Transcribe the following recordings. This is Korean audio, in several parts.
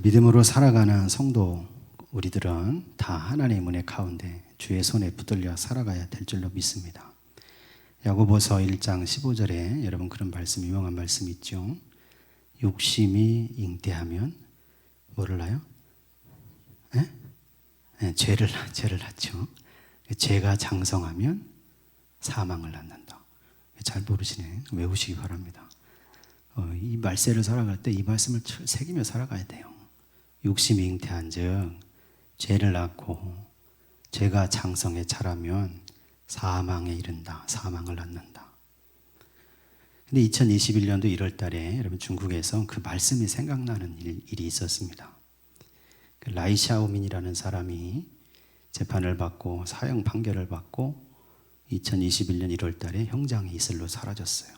믿음으로 살아가는 성도 우리들은 다 하나님의 은혜 가운데 주의 손에 붙들려 살아가야 될 줄로 믿습니다. 야고보서 1장 15절에 여러분 그런 말씀, 유명한 말씀이 있죠. 욕심이 잉태하면 뭐를 낳아요? 죄를 낳죠. 죄가 장성하면 사망을 낳는다. 잘 모르시네. 외우시기 바랍니다. 이 말세를 살아갈 때 이 말씀을 새기며 살아가야 돼요. 욕심이 잉태한 즉 죄를 낳고 죄가 장성에 자라면 사망에 이른다. 사망을 낳는다. 근데 2021년도 1월 달에 여러분 중국에서 그 말씀이 생각나는 일이 있었습니다. 그 라이 샤오민이라는 사람이 재판을 받고 사형 판결을 받고 2021년 1월 달에 형장에 이슬로 사라졌어요.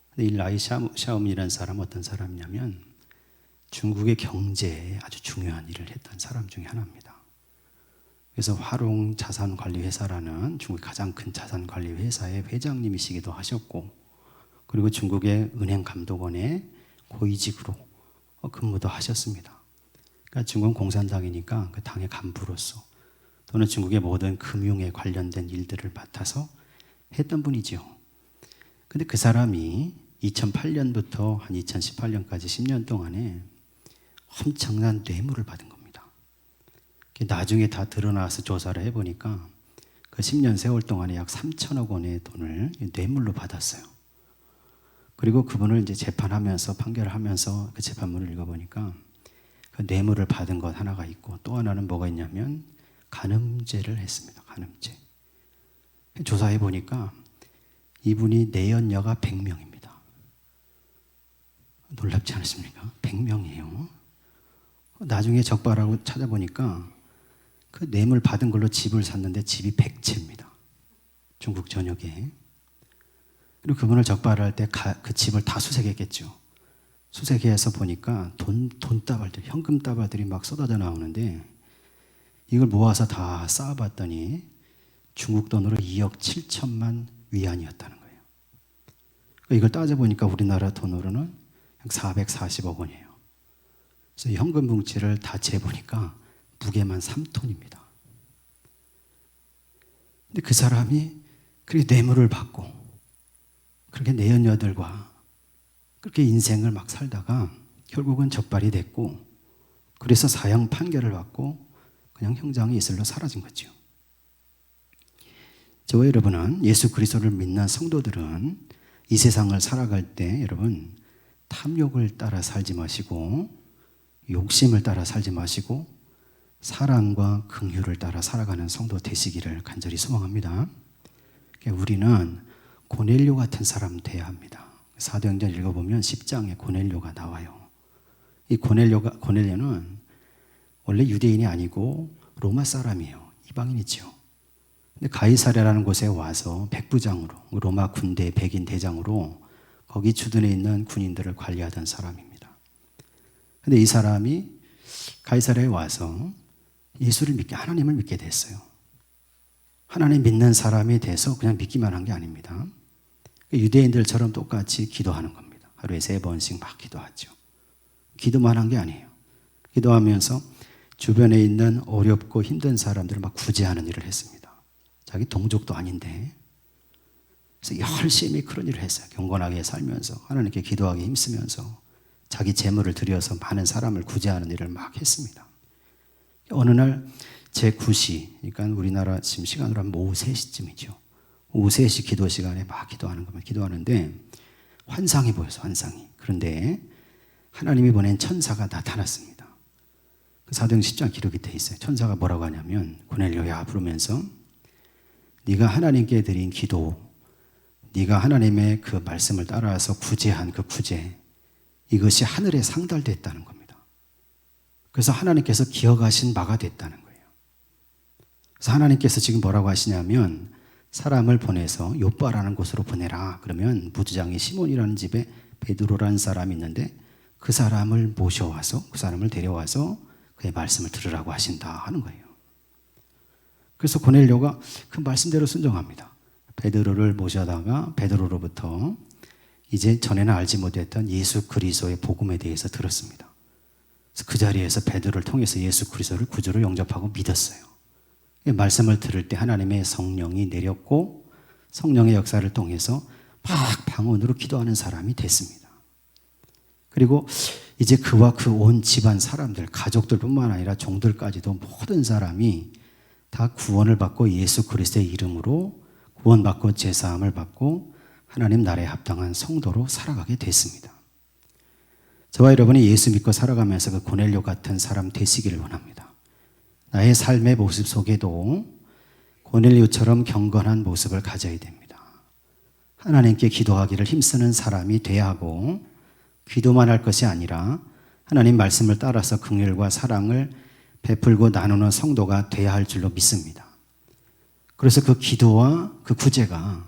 근데 이 라이 샤오민이라는 사람은 어떤 사람이냐면 중국의 경제에 아주 중요한 일을 했던 사람 중에 하나입니다. 그래서 화롱 자산관리회사라는 중국의 가장 큰 자산관리회사의 회장님이시기도 하셨고, 그리고 중국의 은행감독원의 고위직으로 근무도 하셨습니다. 그러니까 중국은 공산당이니까 그 당의 간부로서 또는 중국의 모든 금융에 관련된 일들을 맡아서 했던 분이죠. 근데 그 사람이 2008년부터 한 2018년까지 10년 동안에 엄청난 뇌물을 받은 겁니다. 나중에 다 드러나서 조사를 해보니까 그 10년 세월 동안에 약 3천억 원의 돈을 뇌물로 받았어요. 그리고 그분을 이제 재판하면서 판결하면서 그 재판문을 읽어보니까 그 뇌물을 받은 것 하나가 있고 또 하나는 뭐가 있냐면 간음죄를 했습니다. 간음죄. 조사해 보니까 이분이 내연녀가 100명입니다. 놀랍지 않으십니까? 100명이에요. 나중에 적발하고 찾아보니까 그 뇌물 받은 걸로 집을 샀는데 집이 100채입니다. 중국 전역에. 그리고 그분을 적발할 때 그 집을 다 수색했겠죠. 수색해서 보니까 돈다발들, 현금 다발들이 막 쏟아져 나오는데 이걸 모아서 다 쌓아봤더니 중국 돈으로 2억 7천만 위안이었다는 거예요. 이걸 따져보니까 우리나라 돈으로는 440억 원이에요. 그래서 현금 뭉치를 다 재보니까 무게만 3톤입니다. 근데 그 사람이 그렇게 뇌물을 받고 그렇게 내연녀들과 그렇게 인생을 막 살다가 결국은 적발이 됐고, 그래서 사형 판결을 받고 그냥 형장에 이슬로 사라진 거죠. 저와 여러분은 예수 그리스도를 믿는 성도들은 이 세상을 살아갈 때 여러분 탐욕을 따라 살지 마시고 욕심을 따라 살지 마시고 사랑과 긍휼을 따라 살아가는 성도 되시기를 간절히 소망합니다. 우리는 고넬료 같은 사람 돼야 합니다. 사도행전 읽어보면 10장에 고넬료가 나와요. 이 고넬료는 원래 유대인이 아니고 로마 사람이에요. 이방인이죠. 근데 가이사랴라는 곳에 와서 백부장으로, 로마 군대 백인 대장으로 거기 주둔해 있는 군인들을 관리하던 사람입니다. 근데 이 사람이 가이사랴에 와서 하나님을 믿게 됐어요. 하나님 믿는 사람이 돼서 그냥 믿기만 한 게 아닙니다. 유대인들처럼 똑같이 기도하는 겁니다. 하루에 3번씩 막 기도하죠. 기도만 한 게 아니에요. 기도하면서 주변에 있는 어렵고 힘든 사람들을 막 구제하는 일을 했습니다. 자기 동족도 아닌데. 그래서 열심히 그런 일을 했어요. 경건하게 살면서 하나님께 기도하기 힘쓰면서 자기 재물을 들여서 많은 사람을 구제하는 일을 막 했습니다. 어느 날 제9시, 그러니까 우리나라 지금 시간으로 하면 오후 3시쯤이죠. 오후 3시 기도 시간에 막 기도하는 겁니다. 기도하는데 환상이 보여서 환상이. 그런데 하나님이 보낸 천사가 나타났습니다. 그 사도행 10장 기록이 돼 있어요. 천사가 뭐라고 하냐면 고넬료야 부르면서 네가 하나님께 드린 기도, 네가 하나님의 그 말씀을 따라서 구제한 그 구제, 이것이 하늘에 상달됐다는 겁니다. 그래서 하나님께서 기억하신 바가 됐다는 거예요. 그래서 하나님께서 지금 뭐라고 하시냐면 사람을 보내서 요빠라는 곳으로 보내라. 그러면 부주장이 시몬이라는 집에 베드로라는 사람이 있는데 그 사람을 모셔와서 그 사람을 데려와서 그의 말씀을 들으라고 하신다 하는 거예요. 그래서 고넬료가 그 말씀대로 순종합니다. 베드로를 모셔다가 베드로로부터 이제 전에는 알지 못했던 예수 그리스도의 복음에 대해서 들었습니다. 그래서 그 자리에서 베드로를 통해서 예수 그리스도를 구주로 영접하고 믿었어요. 이 말씀을 들을 때 하나님의 성령이 내렸고 성령의 역사를 통해서 막 방언으로 기도하는 사람이 됐습니다. 그리고 이제 그와 그 온 집안 사람들, 가족들뿐만 아니라 종들까지도 모든 사람이 다 구원을 받고 예수 그리스도의 이름으로 구원받고 제사함을 받고 하나님 나라에 합당한 성도로 살아가게 됐습니다. 저와 여러분이 예수 믿고 살아가면서 그 고넬료 같은 사람 되시기를 원합니다. 나의 삶의 모습 속에도 고넬료처럼 경건한 모습을 가져야 됩니다. 하나님께 기도하기를 힘쓰는 사람이 돼야 하고 기도만 할 것이 아니라 하나님 말씀을 따라서 긍휼과 사랑을 베풀고 나누는 성도가 돼야 할 줄로 믿습니다. 그래서 그 기도와 그 구제가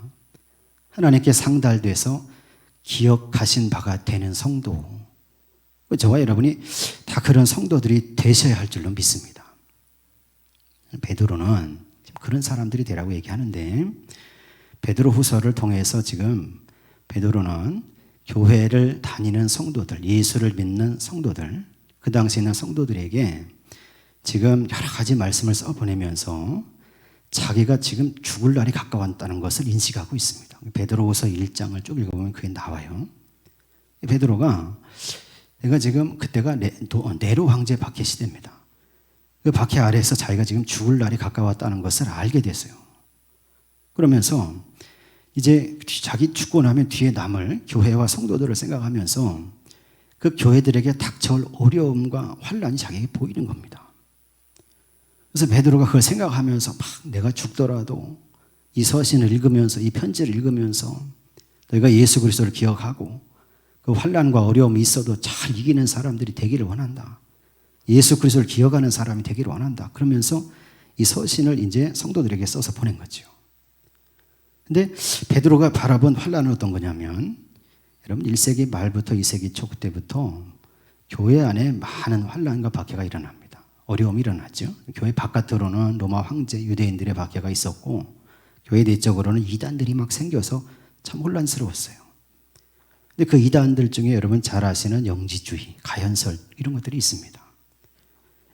하나님께 상달돼서 기억하신 바가 되는 성도, 저와 여러분이 다 그런 성도들이 되셔야 할 줄로 믿습니다. 베드로는 그런 사람들이 되라고 얘기하는데 베드로 후서를 통해서 지금 베드로는 교회를 다니는 성도들, 예수를 믿는 성도들, 그 당시에 있는 성도들에게 지금 여러 가지 말씀을 써보내면서 자기가 지금 죽을 날이 가까웠다는 것을 인식하고 있습니다. 베드로후서 1장을 쭉 읽어보면 그게 나와요. 베드로가 내가 지금 그때가 네로 황제 박해 시대입니다. 그 박해 아래에서 자기가 지금 죽을 날이 가까웠다는 것을 알게 됐어요. 그러면서 이제 자기 죽고 나면 뒤에 남을 교회와 성도들을 생각하면서 그 교회들에게 닥쳐올 어려움과 환란이 자기에게 보이는 겁니다. 그래서 베드로가 그걸 생각하면서 막 내가 죽더라도 이 서신을 읽으면서 이 편지를 읽으면서 너희가 예수 그리스도를 기억하고 그 환란과 어려움이 있어도 잘 이기는 사람들이 되기를 원한다. 예수 그리스도를 기억하는 사람이 되기를 원한다. 그러면서 이 서신을 이제 성도들에게 써서 보낸 거죠. 근데 베드로가 바라본 환란은 어떤 거냐면 여러분 1세기 말부터 2세기 초 그때부터 교회 안에 많은 환란과 박해가 일어납니다. 어려움이 일어났죠. 교회 바깥으로는 로마 황제 유대인들의 박해가 있었고 교회 내적으로는 이단들이 막 생겨서 참 혼란스러웠어요. 근데 그 이단들 중에 여러분 잘 아시는 영지주의, 가현설 이런 것들이 있습니다.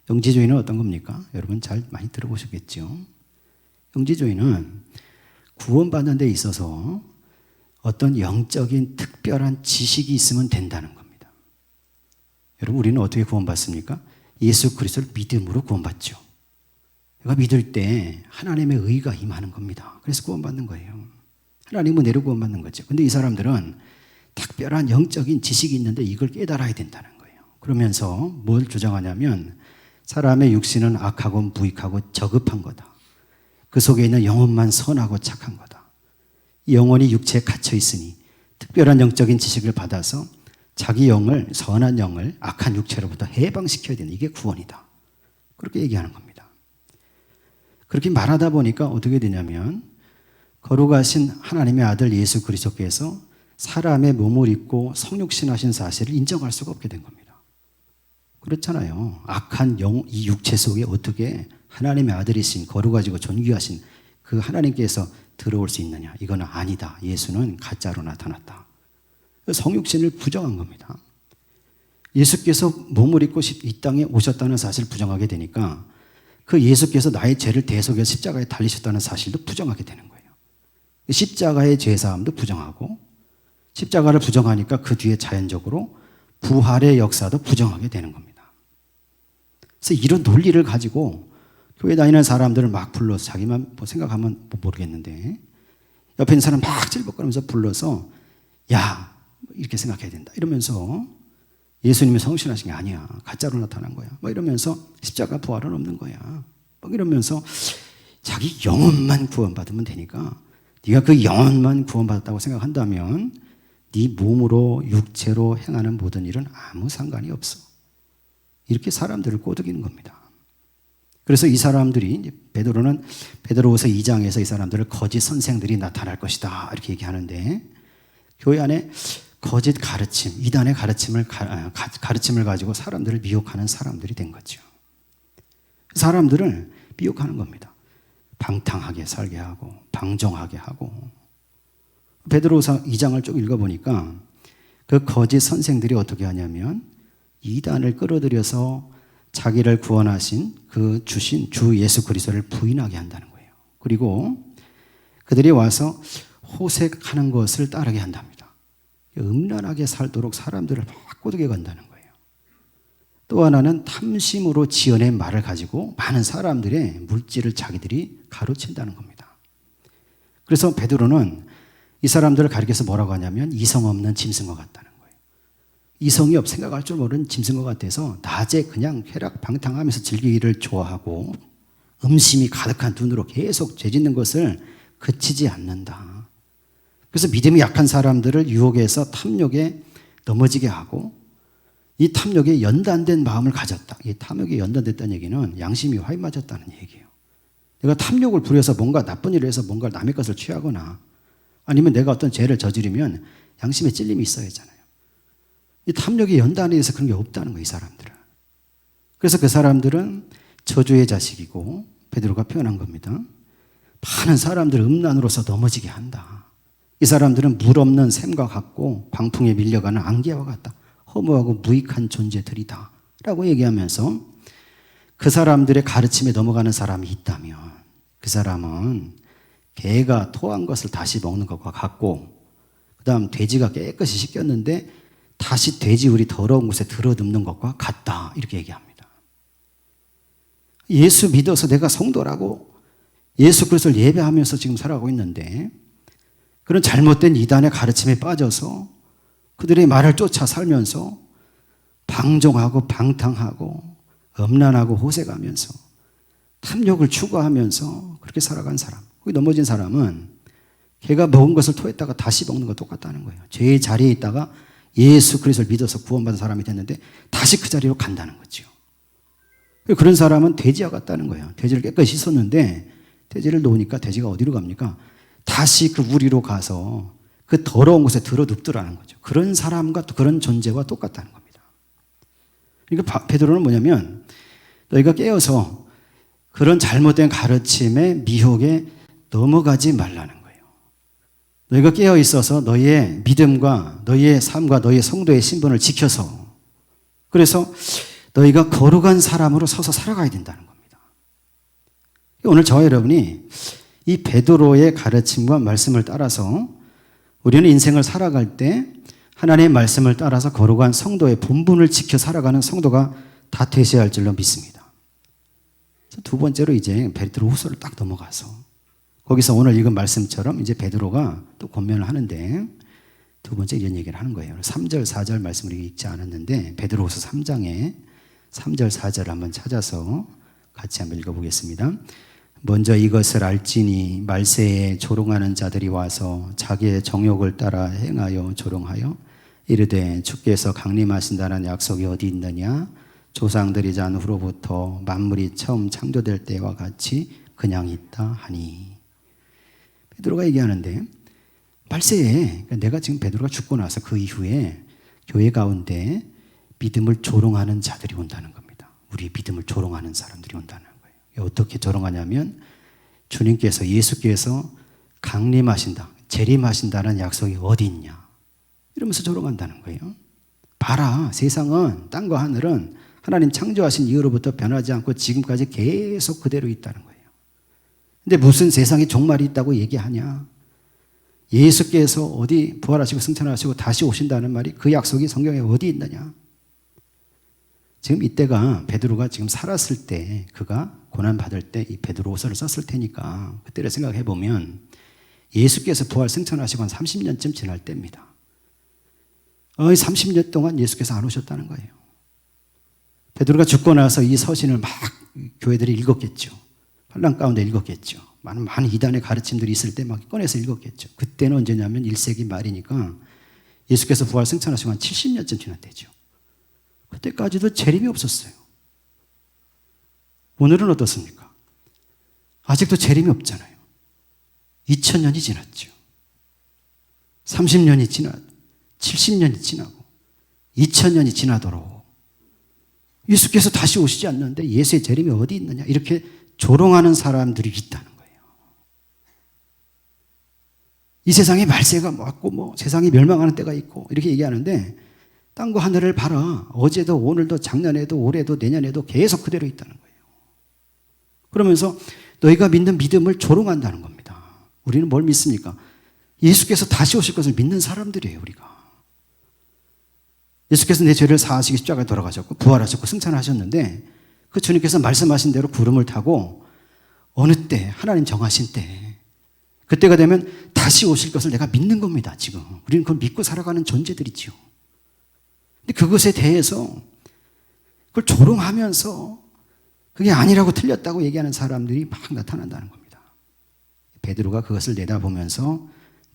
영지주의는 어떤 겁니까? 여러분 잘 많이 들어보셨겠죠. 영지주의는 구원받는 데 있어서 어떤 영적인 특별한 지식이 있으면 된다는 겁니다. 여러분 우리는 어떻게 구원받습니까? 예수 그리스도를 믿음으로 구원받죠. 내가 믿을 때 하나님의 의가 임하는 겁니다. 그래서 구원받는 거예요. 하나님은 은혜로 구원받는 거죠. 근데 이 사람들은 특별한 영적인 지식이 있는데 이걸 깨달아야 된다는 거예요. 그러면서 뭘 주장하냐면 사람의 육신은 악하고 무익하고 저급한 거다. 그 속에 있는 영혼만 선하고 착한 거다. 영혼이 육체에 갇혀 있으니 특별한 영적인 지식을 받아서 자기 영을, 선한 영을 악한 육체로부터 해방시켜야 되는 이게 구원이다. 그렇게 얘기하는 겁니다. 그렇게 말하다 보니까 어떻게 되냐면 거룩하신 하나님의 아들 예수 그리스도께서 사람의 몸을 입고 성육신하신 사실을 인정할 수가 없게 된 겁니다. 그렇잖아요. 악한 영, 이 육체 속에 어떻게 하나님의 아들이신 거룩하시고 존귀하신 그 하나님께서 들어올 수 있느냐. 이거는 아니다. 예수는 가짜로 나타났다. 성육신을 부정한 겁니다. 예수께서 몸을 입고 이 땅에 오셨다는 사실을 부정하게 되니까 그 예수께서 나의 죄를 대속해서 십자가에 달리셨다는 사실도 부정하게 되는 거예요. 십자가의 죄사함도 부정하고 십자가를 부정하니까 그 뒤에 자연적으로 부활의 역사도 부정하게 되는 겁니다. 그래서 이런 논리를 가지고 교회 다니는 사람들을 막 불러서 자기만 뭐 생각하면 모르겠는데 옆에 있는 사람 막 찔벅거리면서 불러서 야 이렇게 생각해야 된다 이러면서 예수님이 성신하신 게 아니야 가짜로 나타난 거야 막 이러면서 십자가 부활은 없는 거야 막 이러면서 자기 영혼만 구원받으면 되니까 네가 그 영혼만 구원받았다고 생각한다면 네 몸으로 육체로 행하는 모든 일은 아무 상관이 없어. 이렇게 사람들을 꼬드기는 겁니다. 그래서 이 사람들이 베드로는 베드로후서 2장에서 이 사람들을 거짓 선생들이 나타날 것이다 이렇게 얘기하는데 교회 안에 거짓 가르침, 이단의 가르침을 가지고 사람들을 미혹하는 사람들이 된 거죠. 사람들을 미혹하는 겁니다. 방탕하게 살게 하고 방종하게 하고 베드로후서 2장을 쭉 읽어보니까 그 거짓 선생들이 어떻게 하냐면 이단을 끌어들여서 자기를 구원하신 그 주신 주 예수 그리스도를 부인하게 한다는 거예요. 그리고 그들이 와서 호색하는 것을 따르게 한답니다. 음란하게 살도록 사람들을 바꾸게 간다는 거예요. 또 하나는 탐심으로 지어낸 말을 가지고 많은 사람들의 물질을 자기들이 가로챈다는 겁니다. 그래서 베드로는 이 사람들을 가리켜서 뭐라고 하냐면 이성 없는 짐승과 같다는 거예요. 이성이 없 생각할 줄 모르는 짐승과 같아서 낮에 그냥 쾌락방탕하면서 즐기기를 좋아하고 음심이 가득한 눈으로 계속 죄짓는 것을 그치지 않는다. 그래서 믿음이 약한 사람들을 유혹해서 탐욕에 넘어지게 하고 이 탐욕에 연단된 마음을 가졌다. 이 탐욕에 연단됐다는 얘기는 양심이 화인 맞았다는 얘기예요. 내가 탐욕을 부려서 뭔가 나쁜 일을 해서 뭔가 남의 것을 취하거나 아니면 내가 어떤 죄를 저지르면 양심에 찔림이 있어야 하잖아요. 이 탐욕에 연단에 대해서 그런 게 없다는 거예요, 이 사람들은. 그래서 그 사람들은 저주의 자식이고 베드로가 표현한 겁니다. 많은 사람들을 음란으로서 넘어지게 한다. 이 사람들은 물 없는 샘과 같고 광풍에 밀려가는 안개와 같다. 허무하고 무익한 존재들이다 라고 얘기하면서 그 사람들의 가르침에 넘어가는 사람이 있다면 그 사람은 개가 토한 것을 다시 먹는 것과 같고 그 다음 돼지가 깨끗이 씻겼는데 다시 돼지울이 더러운 곳에 들어눕는 것과 같다 이렇게 얘기합니다. 예수 믿어서 내가 성도라고 예수 그리스도를 예배하면서 지금 살아가고 있는데 그런 잘못된 이단의 가르침에 빠져서 그들의 말을 쫓아 살면서 방종하고 방탕하고 음란하고 호색하면서 탐욕을 추구하면서 그렇게 살아간 사람, 거기 넘어진 사람은 걔가 먹은 것을 토했다가 다시 먹는 거 똑같다는 거예요. 죄의 자리에 있다가 예수 그리스도를 믿어서 구원받은 사람이 됐는데 다시 그 자리로 간다는 거죠. 그런 사람은 돼지와 같다는 거예요. 돼지를 깨끗이 씻었는데 돼지를 놓으니까 돼지가 어디로 갑니까? 다시 그 우리로 가서 그 더러운 곳에 들어눕더라는 거죠. 그런 사람과 또 그런 존재와 똑같다는 겁니다. 그러니까 베드로는 뭐냐면 너희가 깨어서 그런 잘못된 가르침의 미혹에 넘어가지 말라는 거예요. 너희가 깨어 있어서 너희의 믿음과 너희의 삶과 너희의 성도의 신분을 지켜서 그래서 너희가 거룩한 사람으로 서서 살아가야 된다는 겁니다. 오늘 저와 여러분이 이 베드로의 가르침과 말씀을 따라서 우리는 인생을 살아갈 때 하나님의 말씀을 따라서 거룩한 성도의 본분을 지켜 살아가는 성도가 다 되셔야 할 줄로 믿습니다. 두 번째로 이제 베드로 후서를 딱 넘어가서 거기서 오늘 읽은 말씀처럼 이제 베드로가 또 권면을 하는데 두 번째 이런 얘기를 하는 거예요. 3절, 4절 말씀을 읽지 않았는데 베드로 후서 3장에 3절, 4절 한번 찾아서 같이 한번 읽어보겠습니다. 먼저 이것을 알지니 말세에 조롱하는 자들이 와서 자기의 정욕을 따라 행하여 조롱하여 이르되 주께서 강림하신다는 약속이 어디 있느냐 조상들이 잔 후로부터 만물이 처음 창조될 때와 같이 그냥 있다 하니. 베드로가 얘기하는데 말세에 내가 지금 베드로가 죽고 나서 그 이후에 교회 가운데 믿음을 조롱하는 자들이 온다는 겁니다. 우리 믿음을 조롱하는 사람들이 온다는 거예요. 어떻게 조롱하냐면 주님께서 예수께서 강림하신다, 재림하신다는 약속이 어디 있냐 이러면서 조롱한다는 거예요. 봐라, 세상은 땅과 하늘은 하나님 창조하신 이후로부터 변하지 않고 지금까지 계속 그대로 있다는 거예요. 근데 무슨 세상에 종말이 있다고 얘기하냐? 예수께서 어디 부활하시고 승천하시고 다시 오신다는 말이 그 약속이 성경에 어디 있느냐? 지금 이때가 베드로가 지금 살았을 때 그가 고난받을 때 이 베드로서를 썼을 테니까 그때를 생각해 보면 예수께서 부활 승천하시고 한 30년쯤 지날 때입니다. 30년 동안 예수께서 안 오셨다는 거예요. 베드로가 죽고 나서 이 서신을 막 교회들이 읽었겠죠. 환난 가운데 읽었겠죠. 많은 이단의 가르침들이 있을 때 막 꺼내서 읽었겠죠. 그때는 언제냐면 1세기 말이니까 예수께서 부활 승천하시고 한 70년쯤 지날 때죠. 그때까지도 재림이 없었어요. 오늘은 어떻습니까? 아직도 재림이 없잖아요. 2000년이 지났죠. 30년이 지나 70년이 지나고 2000년이 지나도록 예수께서 다시 오시지 않는데 예수의 재림이 어디 있느냐 이렇게 조롱하는 사람들이 있다는 거예요. 이 세상에 말세가 왔고 세상이 멸망하는 때가 있고 이렇게 얘기하는데 땅과 하늘을 봐라. 어제도 오늘도 작년에도 올해도 내년에도 계속 그대로 있다는 거예요. 그러면서 너희가 믿는 믿음을 조롱한다는 겁니다. 우리는 뭘 믿습니까? 예수께서 다시 오실 것을 믿는 사람들이에요, 우리가. 예수께서 내 죄를 사하시기 십자가에 돌아가셨고 부활하셨고 승천하셨는데 그 주님께서 말씀하신 대로 구름을 타고 어느 때 하나님 정하신 때 그때가 되면 다시 오실 것을 내가 믿는 겁니다. 지금 우리는 그걸 믿고 살아가는 존재들이지요. 근데 그것에 대해서 그걸 조롱하면서 그게 아니라고 틀렸다고 얘기하는 사람들이 막 나타난다는 겁니다. 베드로가 그것을 내다보면서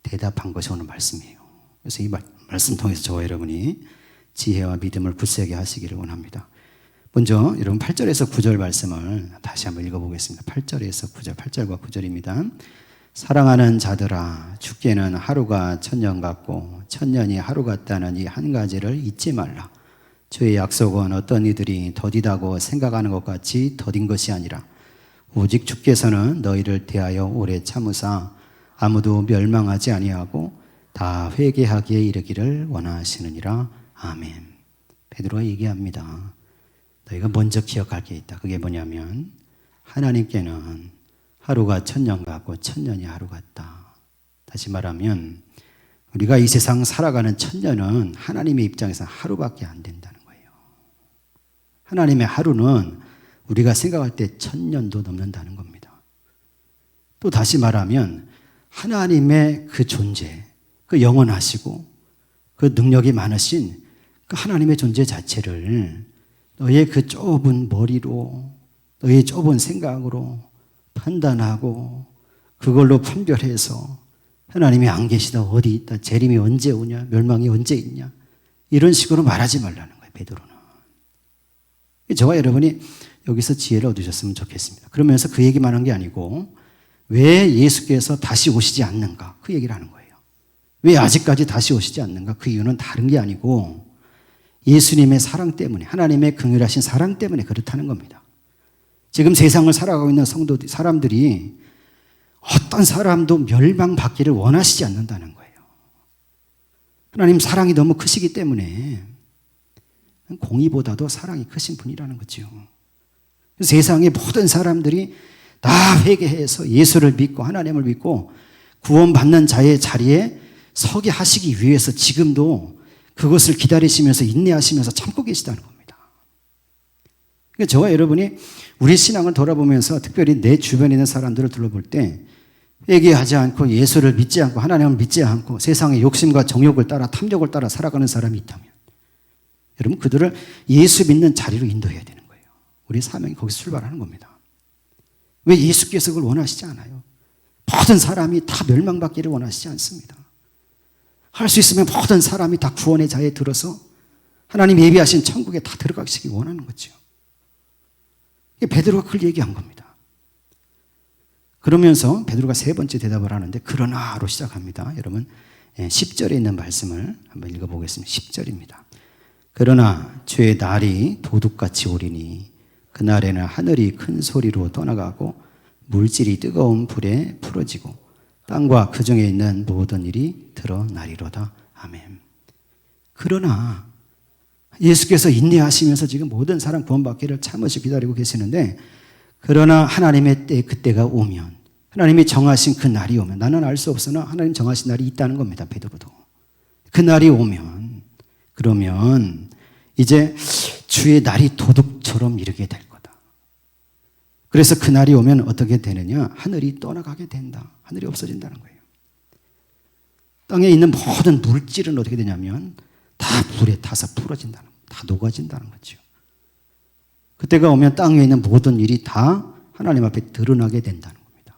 대답한 것이 오늘 말씀이에요. 그래서 이 말씀 통해서 저와 여러분이 지혜와 믿음을 굳세게 하시기를 원합니다. 먼저 여러분 8절에서 9절 말씀을 다시 한번 읽어보겠습니다. 8절에서 9절, 8절과 9절입니다. 사랑하는 자들아, 주께는 하루가 천년 같고 천년이 하루 같다는 이 한 가지를 잊지 말라. 주의 약속은 어떤 이들이 더디다고 생각하는 것 같이 더딘 것이 아니라 오직 주께서는 너희를 대하여 오래 참으사 아무도 멸망하지 아니하고 다 회개하기에 이르기를 원하시느니라. 아멘. 베드로가 얘기합니다. 너희가 먼저 기억할 게 있다. 그게 뭐냐면 하나님께는 하루가 천년 같고 천년이 하루 같다. 다시 말하면 우리가 이 세상 살아가는 천년은 하나님의 입장에서 하루밖에 안 된다는 거예요. 하나님의 하루는 우리가 생각할 때 천년도 넘는다는 겁니다. 또 다시 말하면 하나님의 그 존재, 그 영원하시고 그 능력이 많으신 그 하나님의 존재 자체를 너의 그 좁은 머리로, 너의 좁은 생각으로 판단하고 그걸로 판별해서 하나님이 안 계시다, 어디 있다, 재림이 언제 오냐, 멸망이 언제 있냐, 이런 식으로 말하지 말라는 거예요, 베드로는. 저와 여러분이 여기서 지혜를 얻으셨으면 좋겠습니다. 그러면서 그 얘기만 한 게 아니고 왜 예수께서 다시 오시지 않는가, 그 얘기를 하는 거예요. 왜 아직까지 다시 오시지 않는가? 그 이유는 다른 게 아니고 예수님의 사랑 때문에, 하나님의 긍휼하신 사랑 때문에 그렇다는 겁니다. 지금 세상을 살아가고 있는 사람들이 어떤 사람도 멸망받기를 원하시지 않는다는 거예요. 하나님 사랑이 너무 크시기 때문에 공의보다도 사랑이 크신 분이라는 거죠. 세상의 모든 사람들이 다 회개해서 예수를 믿고 하나님을 믿고 구원받는 자의 자리에 서게 하시기 위해서 지금도 그것을 기다리시면서 인내하시면서 참고 계시다는 겁니다. 그러니까 저와 여러분이 우리 신앙을 돌아보면서 특별히 내 주변에 있는 사람들을 둘러볼 때 회개하지 않고 예수를 믿지 않고 하나님을 믿지 않고 세상의 욕심과 정욕을 따라 탐욕을 따라 살아가는 사람이 있다면 여러분 그들을 예수 믿는 자리로 인도해야 되는 거예요. 우리의 사명이 거기서 출발하는 겁니다. 왜 예수께서 그걸 원하시지 않아요? 모든 사람이 다 멸망받기를 원하시지 않습니다. 할 수 있으면 모든 사람이 다 구원의 자리에 들어서 하나님 예비하신 천국에 다 들어가시기 원하는 거죠. 베드로가 그걸 얘기한 겁니다. 그러면서 베드로가 세 번째 대답을 하는데 그러나로 시작합니다. 여러분 10절에 있는 말씀을 한번 읽어보겠습니다. 10절입니다. 그러나 주의 날이 도둑같이 오리니 그날에는 하늘이 큰 소리로 떠나가고 물질이 뜨거운 불에 풀어지고 땅과 그 중에 있는 모든 일이 드러나리로다. 아멘. 그러나 예수께서 인내하시면서 지금 모든 사람 구원받기를 참으시 기다리고 계시는데 그러나 하나님의 때 그때가 오면 하나님이 정하신 그 날이 오면 나는 알 수 없으나 하나님 정하신 날이 있다는 겁니다. 베드로도. 그 날이 오면 그러면 이제 주의 날이 도둑처럼 이르게 될 거다. 그래서 그 날이 오면 어떻게 되느냐? 하늘이 떠나가게 된다. 하늘이 없어진다는 거예요. 땅에 있는 모든 물질은 어떻게 되냐면 다 불에 타서 풀어진다는 거예요. 다 녹아진다는 거죠. 그때가 오면 땅 위에 있는 모든 일이 다 하나님 앞에 드러나게 된다는 겁니다.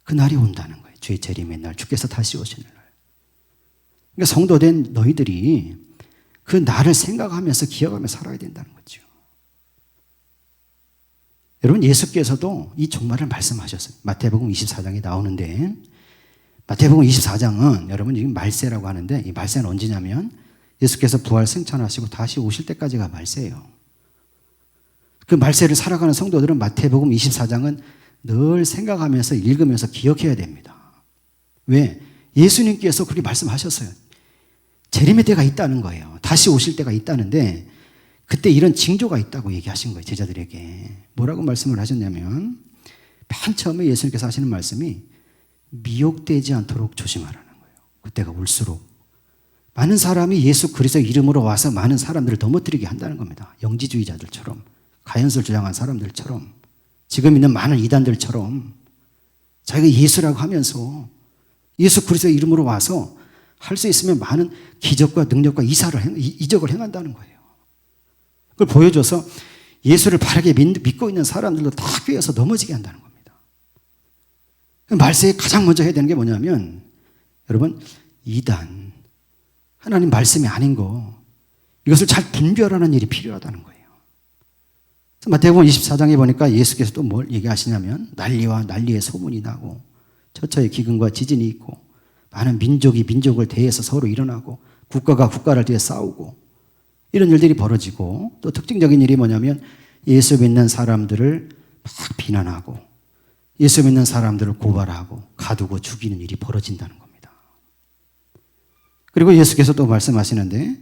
그 날이 온다는 거예요. 주의 재림의 날, 주께서 다시 오시는 날. 그러니까 성도된 너희들이 그 날을 생각하면서 기억하며 살아야 된다는 거죠. 여러분 예수께서도 이 종말을 말씀하셨어요. 마태복음 24장에 나오는데 마태복음 24장은 여러분 지금 말세라고 하는데 이 말세는 언제냐면 예수께서 부활 승천하시고 다시 오실 때까지가 말세예요. 그 말세를 살아가는 성도들은 마태복음 24장은 늘 생각하면서 읽으면서 기억해야 됩니다. 왜? 예수님께서 그렇게 말씀하셨어요. 재림의 때가 있다는 거예요. 다시 오실 때가 있다는데 그때 이런 징조가 있다고 얘기하신 거예요. 제자들에게. 뭐라고 말씀을 하셨냐면 맨 처음에 예수님께서 하시는 말씀이 미혹되지 않도록 조심하라는 거예요. 그때가 올수록 많은 사람이 예수 그리스도 이름으로 와서 많은 사람들을 넘어뜨리게 한다는 겁니다. 영지주의자들처럼, 가연설 주장한 사람들처럼, 지금 있는 많은 이단들처럼 자기가 예수라고 하면서 예수 그리스도 이름으로 와서 할 수 있으면 많은 기적과 능력과 이적을 행한다는 거예요. 그걸 보여줘서 예수를 바르게 믿고 있는 사람들도 다 꿰어서 넘어지게 한다는 겁니다. 말세에 가장 먼저 해야 되는 게 뭐냐면 여러분, 이단, 하나님 말씀이 아닌 거, 이것을 잘 분별하는 일이 필요하다는 거예요. 마태복음 24장에 보니까 예수께서 또 뭘 얘기하시냐면 난리와 난리의 소문이 나고 처처의 기근과 지진이 있고 많은 민족이 민족을 대해서 서로 일어나고 국가가 국가를 대해 싸우고 이런 일들이 벌어지고, 또 특징적인 일이 뭐냐면 예수 믿는 사람들을 막 비난하고 예수 믿는 사람들을 고발하고 가두고 죽이는 일이 벌어진다는 겁니다. 그리고 예수께서 또 말씀하시는데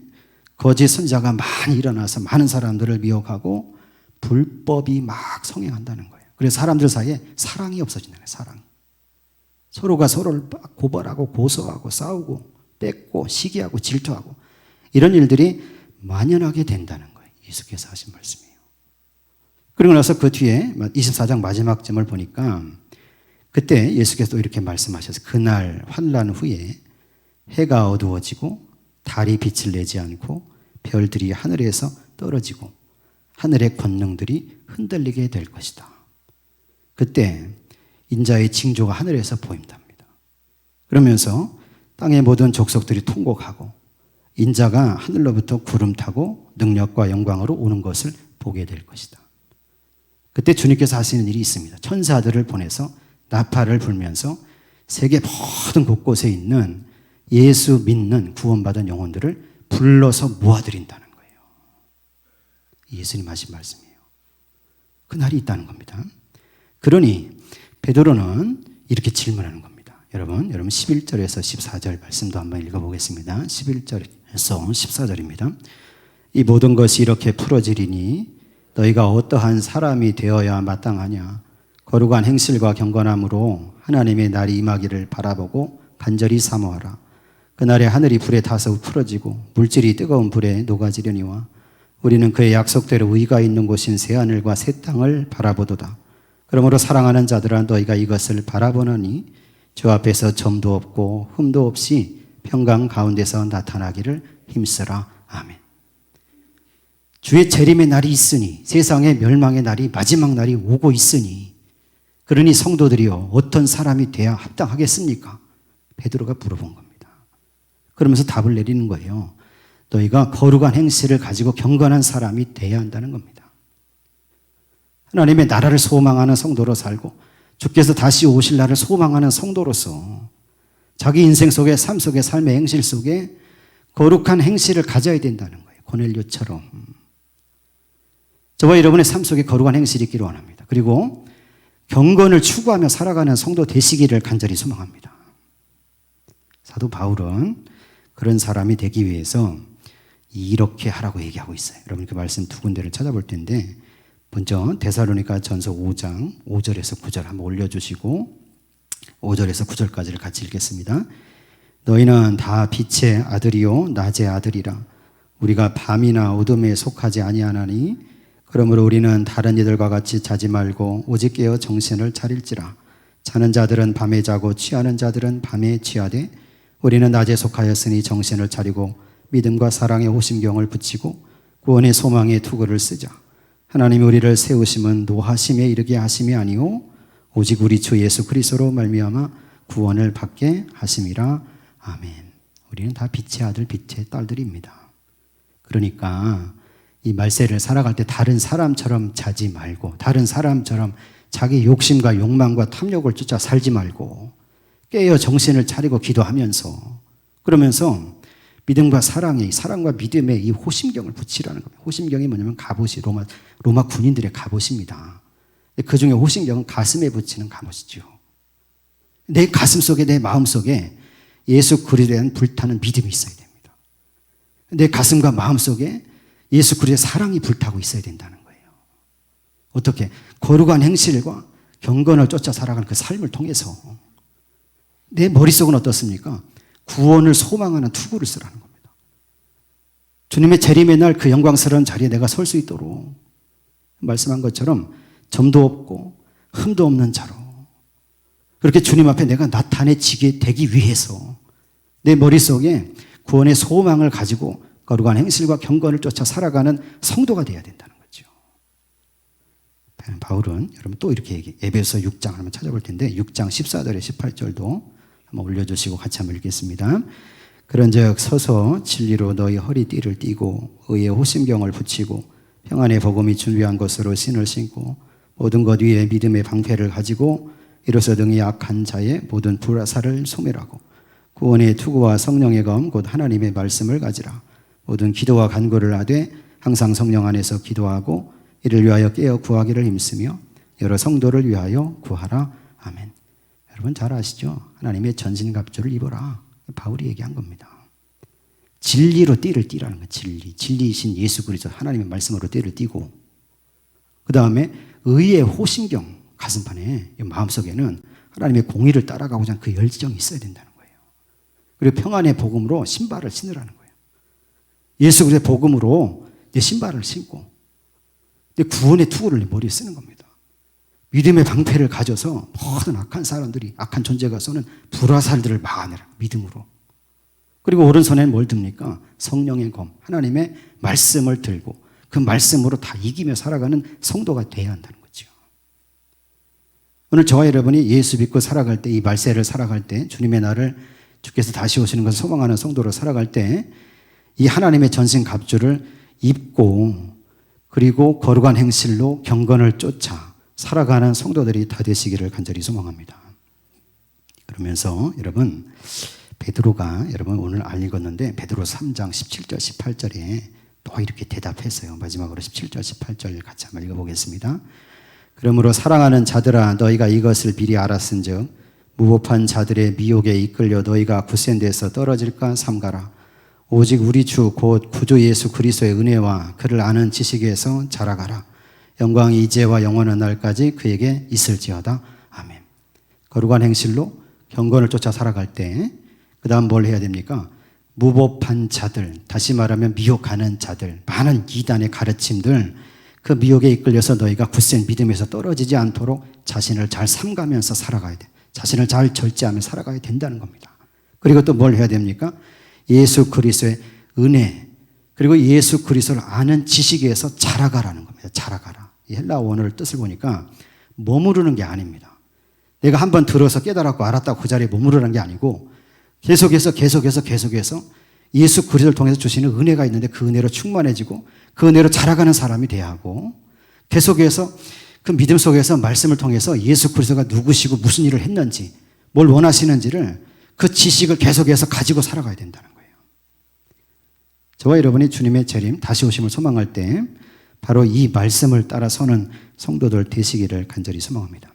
거짓 선자가 많이 일어나서 많은 사람들을 미혹하고 불법이 막 성행한다는 거예요. 그래서 사람들 사이에 사랑이 없어진다는 거예요. 사랑. 서로가 서로를 고발하고 고소하고 싸우고 뺏고 시기하고 질투하고 이런 일들이 만연하게 된다는 거예요. 예수께서 하신 말씀이에요. 그리고 나서 그 뒤에 24장 마지막 점을 보니까 그때 예수께서 또 이렇게 말씀하셔서 그날 환난 후에 해가 어두워지고 달이 빛을 내지 않고 별들이 하늘에서 떨어지고 하늘의 권능들이 흔들리게 될 것이다. 그때 인자의 징조가 하늘에서 보인답니다. 그러면서 땅의 모든 족속들이 통곡하고 인자가 하늘로부터 구름 타고 능력과 영광으로 오는 것을 보게 될 것이다. 그때 주님께서 하시는 일이 있습니다. 천사들을 보내서 나팔을 불면서 세계 모든 곳곳에 있는 예수 믿는 구원받은 영혼들을 불러서 모아드린다는 거예요. 예수님 하신 말씀이에요. 그날이 있다는 겁니다. 그러니 베드로는 이렇게 질문하는 겁니다. 여러분 11절에서 14절 말씀도 한번 읽어보겠습니다. 11절에서 14절입니다. 이 모든 것이 이렇게 풀어지리니 너희가 어떠한 사람이 되어야 마땅하냐. 거룩한 행실과 경건함으로 하나님의 날이 임하기를 바라보고 간절히 사모하라. 그날에 하늘이 불에 타서 풀어지고 물질이 뜨거운 불에 녹아지려니와 우리는 그의 약속대로 의가 있는 곳인 새하늘과 새 땅을 바라보도다. 그러므로 사랑하는 자들아 너희가 이것을 바라보느니 주 앞에서 점도 없고 흠도 없이 평강 가운데서 나타나기를 힘쓰라. 아멘. 주의 재림의 날이 있으니, 세상의 멸망의 날이, 마지막 날이 오고 있으니, 그러니 성도들이요 어떤 사람이 돼야 합당하겠습니까? 베드로가 물어본 겁니다. 그러면서 답을 내리는 거예요. 너희가 거룩한 행실을 가지고 경건한 사람이 돼야 한다는 겁니다. 하나님의 나라를 소망하는 성도로 살고 주께서 다시 오실 날을 소망하는 성도로서 자기 인생 속에, 삶 속에, 삶의 행실 속에 거룩한 행실을 가져야 된다는 거예요. 고넬료처럼. 저와 여러분의 삶 속에 거룩한 행실이 있기를 원합니다. 그리고 경건을 추구하며 살아가는 성도 되시기를 간절히 소망합니다. 사도 바울은 그런 사람이 되기 위해서 이렇게 하라고 얘기하고 있어요. 여러분 그 말씀 두 군데를 찾아볼 텐데, 먼저 데살로니가 전서 5장 5절에서 9절 한번 올려주시고 5절에서 9절까지를 같이 읽겠습니다. 너희는 다 빛의 아들이요 낮의 아들이라. 우리가 밤이나 어둠에 속하지 아니하나니 그러므로 우리는 다른 이들과 같이 자지 말고 오직 깨어 정신을 차릴지라. 자는 자들은 밤에 자고 취하는 자들은 밤에 취하되 우리는 낮에 속하였으니 정신을 차리고 믿음과 사랑의 호심경을 붙이고 구원의 소망의 투구를 쓰자. 하나님이 우리를 세우심은 노하심에 이르게 하심이 아니오 오직 우리 주 예수 그리스도로 말미암아 구원을 받게 하심이라. 아멘. 우리는 다 빛의 아들 빛의 딸들입니다. 그러니까 이 말세를 살아갈 때 다른 사람처럼 자지 말고, 다른 사람처럼 자기 욕심과 욕망과 탐욕을 쫓아 살지 말고 깨어 정신을 차리고 기도하면서, 그러면서 믿음과 사랑과 믿음의 이 호심경을 붙이라는 겁니다. 호심경이 뭐냐면 갑옷이 로마 군인들의 갑옷입니다. 그 중에 호심경은 가슴에 붙이는 갑옷이죠. 내 가슴 속에, 내 마음 속에 예수 그리스도에 대한 불타는 믿음이 있어야 됩니다. 내 가슴과 마음속에 예수 그리스도의 사랑이 불타고 있어야 된다는 거예요. 어떻게? 거룩한 행실과 경건을 쫓아 살아가는 그 삶을 통해서 내 머릿속은 어떻습니까? 구원을 소망하는 투구를 쓰라는 겁니다. 주님의 재림의 날 그 영광스러운 자리에 내가 설 수 있도록 말씀한 것처럼 점도 없고 흠도 없는 자로 그렇게 주님 앞에 내가 나타내지게 되기 위해서 내 머릿속에 구원의 소망을 가지고 거룩한 행실과 경건을 쫓아 살아가는 성도가 되어야 된다는 거죠. 바울은 여러분 또 이렇게 얘기해요. 에베소 6장 한번 찾아볼 텐데 6장 14절에 18절도 한번 올려주시고 같이 한번 읽겠습니다. 그런즉 서서 진리로 너희 허리띠를 띠고 의의 호심경을 붙이고 평안의 복음이 준비한 것으로 신을 신고 모든 것 위에 믿음의 방패를 가지고 이로써 등이 약한 자의 모든 불화살을 소멸하고 구원의 투구와 성령의 검 곧 하나님의 말씀을 가지라. 모든 기도와 간구를 하되 항상 성령 안에서 기도하고 이를 위하여 깨어 구하기를 힘쓰며 여러 성도를 위하여 구하라. 아멘. 여러분 잘 아시죠? 하나님의 전신갑주를 입어라. 바울이 얘기한 겁니다. 진리로 띠를 띠라는 거예요. 진리이신 예수 그리스도 하나님의 말씀으로 띠를 띠고 그 다음에 의의 호심경 가슴판에 마음속에는 하나님의 공의를 따라가고자 하는 그 열정이 있어야 된다는 거예요. 그리고 평안의 복음으로 신발을 신으라는 거예요. 예수 그리스도의 복음으로 내 신발을 신고 내 구원의 투구를 내 머리에 쓰는 겁니다. 믿음의 방패를 가져서 모든 악한 사람들이 악한 존재가 쏘는 불화살들을 막아내라. 믿음으로. 그리고 오른손에는 뭘 듭니까? 성령의 검, 하나님의 말씀을 들고 그 말씀으로 다 이기며 살아가는 성도가 돼야 한다는 거죠. 오늘 저와 여러분이 예수 믿고 살아갈 때, 이 말세를 살아갈 때, 주님의 날을 주께서 다시 오시는 것을 소망하는 성도로 살아갈 때 이 하나님의 전신 갑주를 입고 그리고 거룩한 행실로 경건을 쫓아 살아가는 성도들이 다 되시기를 간절히 소망합니다. 그러면서 여러분 베드로가 여러분 오늘 안 읽었는데 베드로 3장 17절 18절에 또 이렇게 대답했어요. 마지막으로 17절 18절 같이 한번 읽어보겠습니다. 그러므로 사랑하는 자들아 너희가 이것을 미리 알았은즉 무법한 자들의 미혹에 이끌려 너희가 굳센 데서 떨어질까 삼가라. 오직 우리 주 곧 구주 예수 그리스도의 은혜와 그를 아는 지식에서 자라가라. 영광이 이제와 영원한 날까지 그에게 있을지어다. 아멘. 거룩한 행실로 경건을 쫓아 살아갈 때 그 다음 뭘 해야 됩니까? 무법한 자들, 다시 말하면 미혹하는 자들, 많은 이단의 가르침들 그 미혹에 이끌려서 너희가 굳센 믿음에서 떨어지지 않도록 자신을 잘 삼가면서 살아가야 돼. 자신을 잘 절제하며 살아가야 된다는 겁니다. 그리고 또 뭘 해야 됩니까? 예수 그리스도의 은혜 그리고 예수 그리스도를 아는 지식에서 자라가라는 겁니다. 자라가라. 이 헬라어 원어를 뜻을 보니까 머무르는 게 아닙니다. 내가 한번 들어서 깨달았고 알았다고 그 자리에 머무르는 게 아니고 계속해서 예수 그리스도를 통해서 주시는 은혜가 있는데 그 은혜로 충만해지고 그 은혜로 자라가는 사람이 돼야 하고 계속해서 그 믿음 속에서 말씀을 통해서 예수 그리스도가 누구시고 무슨 일을 했는지 뭘 원하시는지를 그 지식을 계속해서 가지고 살아가야 된다는 거예요. 저와 여러분이 주님의 재림 다시 오심을 소망할 때 바로 이 말씀을 따라서는 성도들 되시기를 간절히 소망합니다.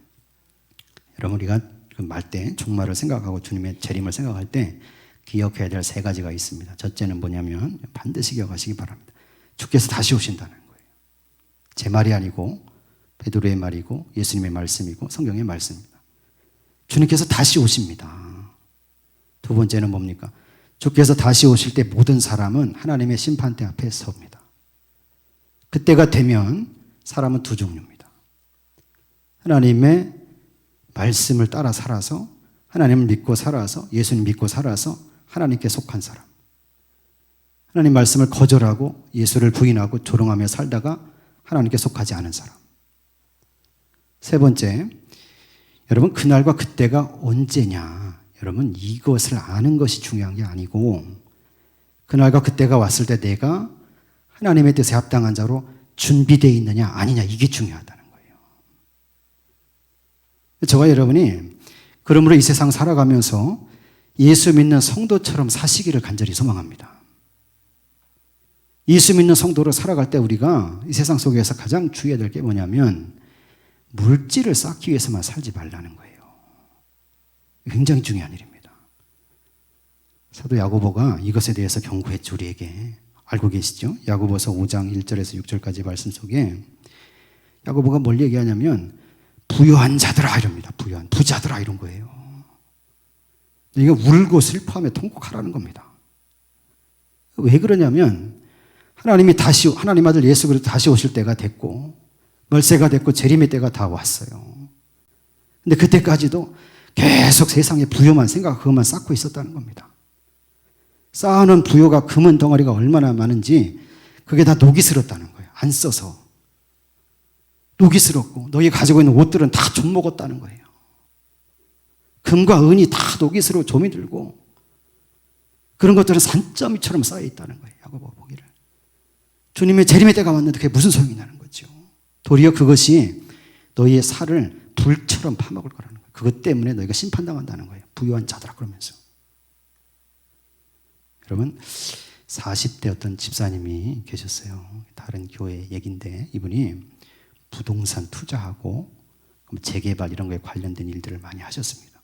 여러분 우리가 그 말 때 종말을 생각하고 주님의 재림을 생각할 때 기억해야 될 세 가지가 있습니다. 첫째는 뭐냐면 반드시 기억하시기 바랍니다. 주께서 다시 오신다는 거예요. 제 말이 아니고 베드로의 말이고 예수님의 말씀이고 성경의 말씀입니다. 주님께서 다시 오십니다. 두 번째는 뭡니까? 주께서 다시 오실 때 모든 사람은 하나님의 심판대 앞에 섭니다. 그때가 되면 사람은 두 종류입니다. 하나님의 말씀을 따라 살아서 하나님을 믿고 살아서 예수님 믿고 살아서 하나님께 속한 사람. 하나님 말씀을 거절하고 예수를 부인하고 조롱하며 살다가 하나님께 속하지 않은 사람. 세 번째, 여러분 그날과 그때가 언제냐. 여러분 이것을 아는 것이 중요한 게 아니고 그날과 그때가 왔을 때 내가 하나님의 뜻에 합당한 자로 준비되어 있느냐 아니냐 이게 중요하다는 거예요. 저와 여러분이 그러므로 이 세상 살아가면서 예수 믿는 성도처럼 사시기를 간절히 소망합니다. 예수 믿는 성도로 살아갈 때 우리가 이 세상 속에서 가장 주의해야 될 게 뭐냐면 물질을 쌓기 위해서만 살지 말라는 거예요. 굉장히 중요한 일입니다. 사도 야고보가 이것에 대해서 경고했죠. 우리에게 알고 계시죠? 야고보서 5장 1절에서 6절까지 말씀 속에 야고보가 뭘 얘기하냐면 부유한 자들아 이럽니다. 부유한 부자들아 이런 거예요. 이거 울고 슬퍼하며 통곡하라는 겁니다. 왜 그러냐면 하나님 아들 예수 그리스도 다시 오실 때가 됐고 멀세가 됐고 재림의 때가 다 왔어요. 근데 그때까지도 계속 세상에 부요만 생각 그것만 쌓고 있었다는 겁니다. 쌓아놓은 부요가 금은 덩어리가 얼마나 많은지 그게 다 녹이 슬었다는 거예요. 안 써서 녹이 슬었고 너희 가지고 있는 옷들은 다 좀 먹었다는 거예요. 금과 은이 다 녹이 슬어 좀이 들고 그런 것들은 산더미처럼 쌓여 있다는 거예요. 야고보가 보기를. 주님의 재림의 때가 왔는데 그게 무슨 소용이 나는 거죠. 도리어 그것이 너희의 살을 불처럼 파먹을 거라는 거예요. 그것 때문에 너희가 심판당한다는 거예요. 부유한 자들아 그러면서. 여러분 40대 어떤 집사님이 계셨어요. 다른 교회 얘기인데 이분이 부동산 투자하고 재개발 이런 거에 관련된 일들을 많이 하셨습니다.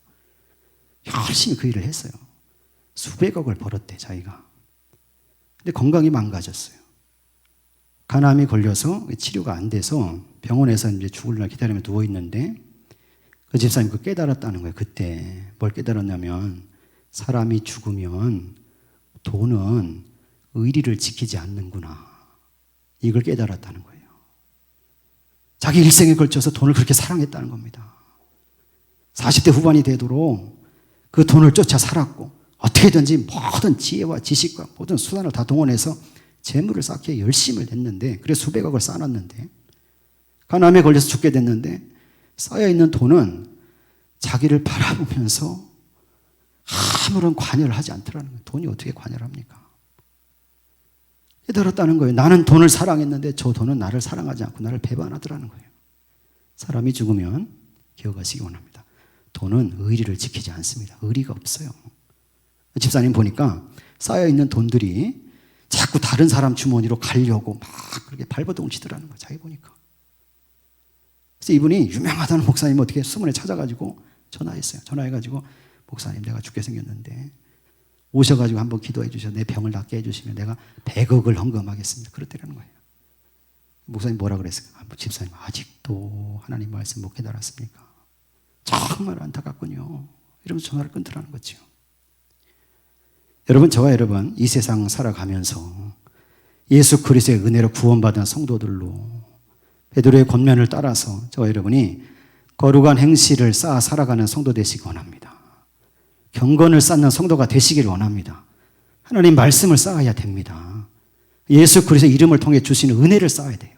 열심히 그 일을 했어요. 수백억을 벌었대 자기가. 근데 건강이 망가졌어요. 간암이 걸려서 치료가 안 돼서 병원에서 이제 죽을 날 기다리며 누워 있는데 그 집사님 그 깨달았다는 거예요. 그때 뭘 깨달았냐면 사람이 죽으면 돈은 의리를 지키지 않는구나. 이걸 깨달았다는 거예요. 자기 일생에 걸쳐서 돈을 그렇게 사랑했다는 겁니다. 40대 후반이 되도록 그 돈을 쫓아 살았고 어떻게든지 모든 지혜와 지식과 모든 수단을 다 동원해서 재물을 쌓기에 열심을 냈는데 그래서 수백억을 쌓아놨는데 간암에 걸려서 죽게 됐는데 쌓여있는 돈은 자기를 바라보면서 아무런 관여를 하지 않더라는 거예요. 돈이 어떻게 관여를 합니까? 깨달았다는 거예요. 나는 돈을 사랑했는데 저 돈은 나를 사랑하지 않고 나를 배반하더라는 거예요. 사람이 죽으면 기억하시기 원합니다. 돈은 의리를 지키지 않습니다. 의리가 없어요. 집사님 보니까 쌓여있는 돈들이 자꾸 다른 사람 주머니로 가려고 막 그렇게 발버둥을 치더라는 거예요. 자기 보니까. 그래서 이분이 유명하다는 목사님 어떻게 수문에 찾아가지고 전화했어요. 전화해가지고 목사님 내가 죽게 생겼는데 오셔가지고 한번 기도해 주셔서 내 병을 낫게 해주시면 내가 100억을 헌금하겠습니다. 그랬더라는 거예요. 목사님 뭐라 그랬을까? 집사님 아직도 하나님 말씀 못 깨달았습니까? 정말 안타깝군요. 이러면서 전화를 끊더라는 거죠. 여러분 저와 여러분 이 세상 살아가면서 예수 그리스도의 은혜로 구원받은 성도들로 베드로의 권면을 따라서 저와 여러분이 거룩한 행실을 쌓아 살아가는 성도 되시기 원합니다. 경건을 쌓는 성도가 되시기를 원합니다. 하나님 말씀을 쌓아야 됩니다. 예수 그리스도의 이름을 통해 주시는 은혜를 쌓아야 돼요.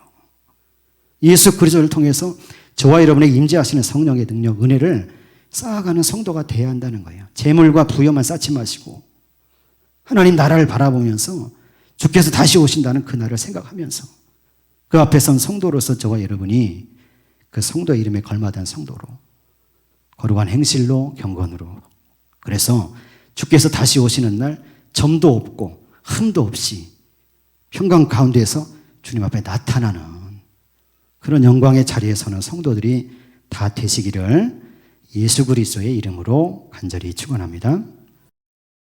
예수 그리스도를 통해서 저와 여러분에게 임재하시는 성령의 능력, 은혜를 쌓아가는 성도가 되어야 한다는 거예요. 재물과 부여만 쌓지 마시고 하나님 나라를 바라보면서 주께서 다시 오신다는 그날을 생각하면서 그 앞에 선 성도로서 저와 여러분이 그 성도의 이름에 걸맞은 성도로 거룩한 행실로 경건으로 그래서 주께서 다시 오시는 날 점도 없고 흠도 없이 평강 가운데에서 주님 앞에 나타나는 그런 영광의 자리에 서는 성도들이 다 되시기를 예수 그리스도의 이름으로 간절히 축원합니다.